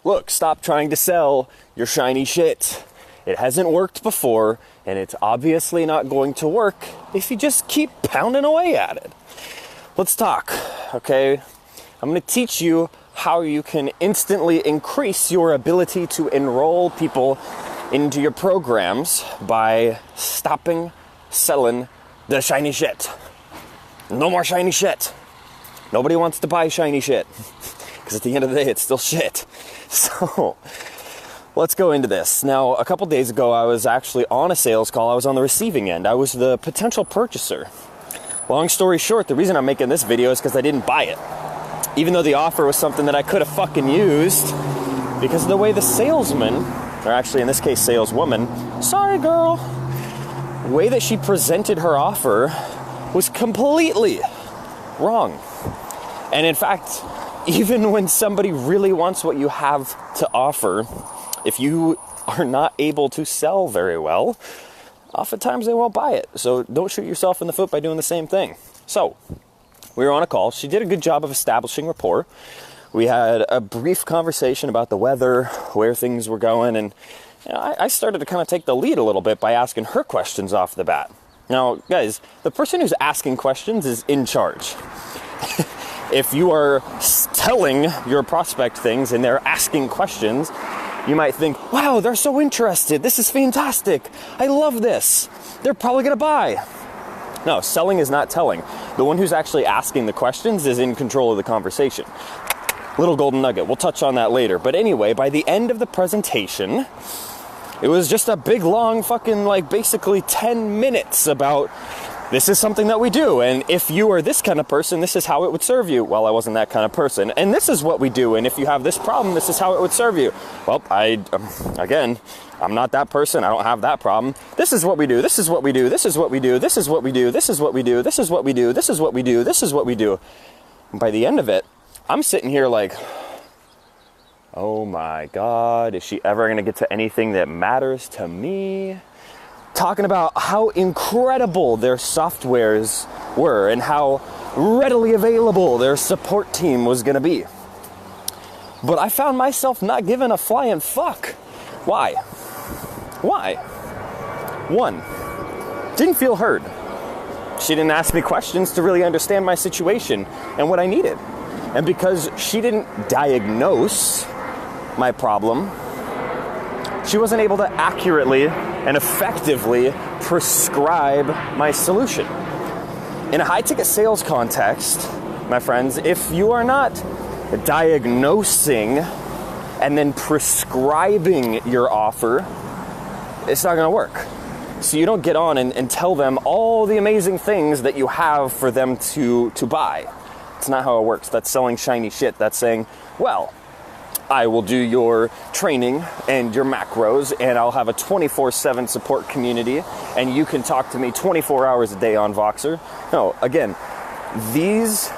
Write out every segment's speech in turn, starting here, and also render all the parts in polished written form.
look, stop trying to sell your shiny shit. It hasn't worked before, and it's obviously not going to work if you just keep pounding away at it. Let's talk, okay? I'm going to teach you how you can instantly increase your ability to enroll people into your programs by stopping selling the shiny shit. No more shiny shit. Nobody wants to buy shiny shit because at the end of the day, it's still shit. So let's go into this. Now, a couple days ago, I was actually on a sales call. I was on the receiving end. I was the potential purchaser. Long story short, the reason I'm making this video is because I didn't buy it. Even though the offer was something that I could have fucking used, because of the way the salesman, or actually in this case saleswoman, sorry girl, the way that she presented her offer was completely wrong. And in fact, even when somebody really wants what you have to offer, if you are not able to sell very well, oftentimes they won't buy it. So don't shoot yourself in the foot by doing the same thing. So we were on a call. She did a good job of establishing rapport. We had a brief conversation about the weather, where things were going, and I started to kind of take the lead a little bit by asking her questions off the bat. Now, guys, the person who's asking questions is in charge. If you are telling your prospect things and they're asking questions, you might think, wow, they're so interested. This is fantastic. I love this. They're probably going to buy. No, selling is not telling. The one who's actually asking the questions is in control of the conversation. Little golden nugget. We'll touch on that later. But anyway, by the end of the presentation, it was just a big, long fucking, basically 10 minutes about this is something that we do. And if you are this kind of person, this is how it would serve you. Well, I wasn't that kind of person. And this is what we do. And if you have this problem, this is how it would serve you. Well, I'm not that person. I don't have that problem. This is what we do. This is what we do. This is what we do. This is what we do. This is what we do. This is what we do. This is what we do. This is what we do. And by the end of it, I'm sitting here like, oh my God, is she ever going to get to anything that matters to me? Talking about how incredible their softwares were and how readily available their support team was going to be. But I found myself not giving a flying fuck. Why? One, didn't feel heard. She didn't ask me questions to really understand my situation and what I needed. And because she didn't diagnose my problem, she wasn't able to accurately and effectively prescribe my solution. In a high-ticket sales context, my friends, if you are not diagnosing and then prescribing your offer, it's not going to work. So you don't get on and tell them all the amazing things that you have for them to buy. It's not how it works. That's selling shiny shit. That's saying, well, I will do your training and your macros, and I'll have a 24/7 support community, and you can talk to me 24 hours a day on Voxer. No, again, these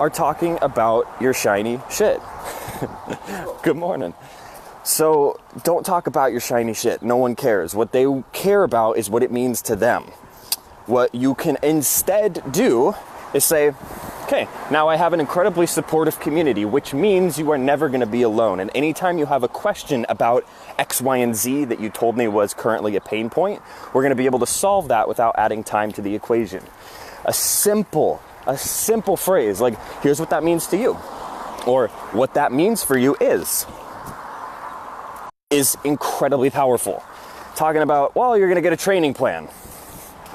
are talking about your shiny shit. Good morning. So don't talk about your shiny shit. No one cares. What they care about is what it means to them. What you can instead do is say, okay, now I have an incredibly supportive community, which means you are never going to be alone. And anytime you have a question about X, Y, and Z that you told me was currently a pain point, we're going to be able to solve that without adding time to the equation. A simple phrase like, here's what that means to you, or what that means for you is incredibly powerful. Talking about, well, you're going to get a training plan.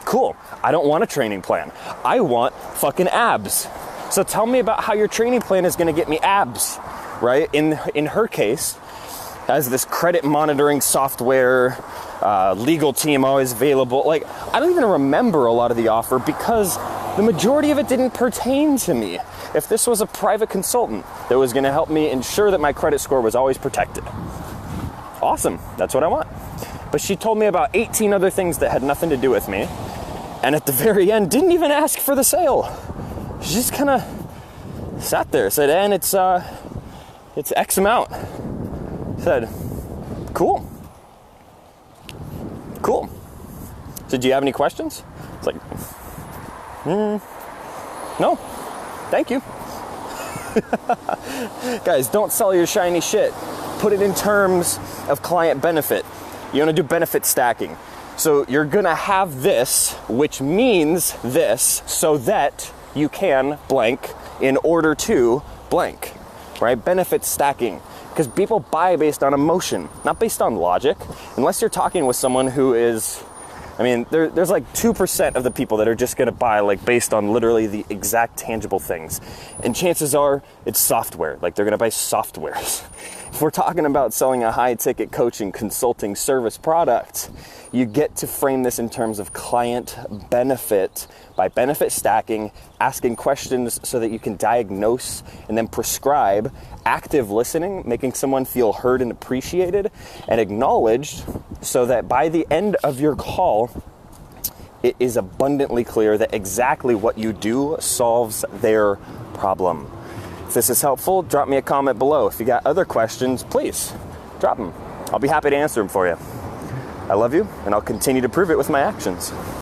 Cool. I don't want a training plan. I want fucking abs. So tell me about how your training plan is going to get me abs, right? In her case, as this credit monitoring software, legal team always available. I don't even remember a lot of the offer because the majority of it didn't pertain to me. If this was a private consultant that was going to help me ensure that my credit score was always protected. Awesome. That's what I want. But she told me about 18 other things that had nothing to do with me. And at the very end, didn't even ask for the sale. She just kind of sat there, said, and it's X amount. Said, cool. So do you have any questions? It's like, no, thank you. Guys, don't sell your shiny shit. put it in terms of client benefit. You want to do benefit stacking. So you're going to have this, which means this, so that you can blank in order to blank, right? Benefit stacking. Because people buy based on emotion, not based on logic. Unless you're talking with someone who is, I mean, there's like 2% of the people that are just going to buy like based on literally the exact tangible things. And chances are it's software, like they're going to buy softwares. If we're talking about selling a high ticket coaching, consulting, service product, you get to frame this in terms of client benefit by benefit stacking, asking questions so that you can diagnose and then prescribe, active listening, making someone feel heard and appreciated and acknowledged, so that by the end of your call, it is abundantly clear that exactly what you do solves their problem. If this is helpful, drop me a comment below. If you got other questions, please drop them. I'll be happy to answer them for you. I love you, and I'll continue to prove it with my actions.